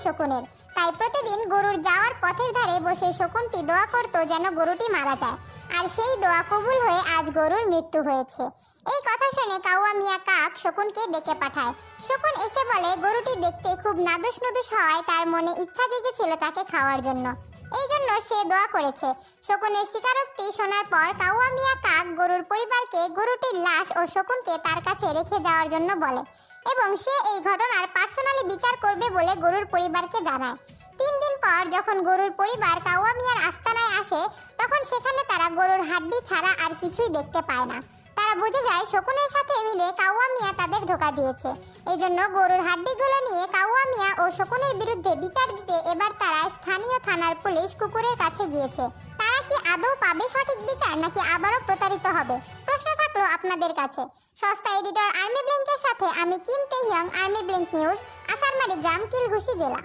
শকুনের। তাই প্রতিদিন গরুর যাওয়ার পথের ধারে বসে শকুনটি দোয়া করত যেন গরুটি মারা যায়। আর সেই দোয়া কবুল হয়ে আজ গরুর মৃত্যু হয়েছে। এই কথা শুনে কাউয়া মিয়া কাক শকুনকে ডেকে পাঠায়। শকুন এসে বলে গরুটি দেখতে খুব নাদুস নুদুস হওয়ায় তার মনে ইচ্ছা জেগেছিল তাকে খাওয়ার জন্য। এই জন্য সে দোয়া করেছে। শকুনের স্বীকারোক্তি শোনার পর কাউয়া মিয়া কাক গরুর পরিবারকে গরুটির লাশ ও শকুনকে তার কাছে রেখে যাওয়ার জন্য বলে এবং সে এই ঘটনার পার্সোনালি বিচার করবে বলে গরুর পরিবারকে জানায়। 3 দিন পর যখন গরুর পরিবার কাউয়া মিয়ার আস্তানায় আসে তখন সেখানে তারা গরুর হাড্ডি ছাড়া আর কিছুই দেখতে পায় না। তারা বুঝে যায় শকুনের সাথে মিলে কাউয়া মিয়া তাদের ধোঁকা দিয়েছে। এই জন্য গরুর হাড্ডিগুলো নিয়ে কাউয়া মিয়া ও শকুনের বিরুদ্ধে বিচার দিতে এবার তারা স্থানীয় থানার পুলিশ কুকুরের কাছে গিয়েছে। তারা কি আদৌ পাবে সঠিক বিচার নাকি আবারও প্রতারিত হবে? প্রশ্ন থাকলো আপনাদের কাছে। সস্তা এডিটর আর্মি ব্লিঙ্কের সাথে আমি কিম তেহিয়ং, আর্মি ব্লিঙ্ক নিউজ, আসারমারি গ্রাম, কিলঘুষি জেলা।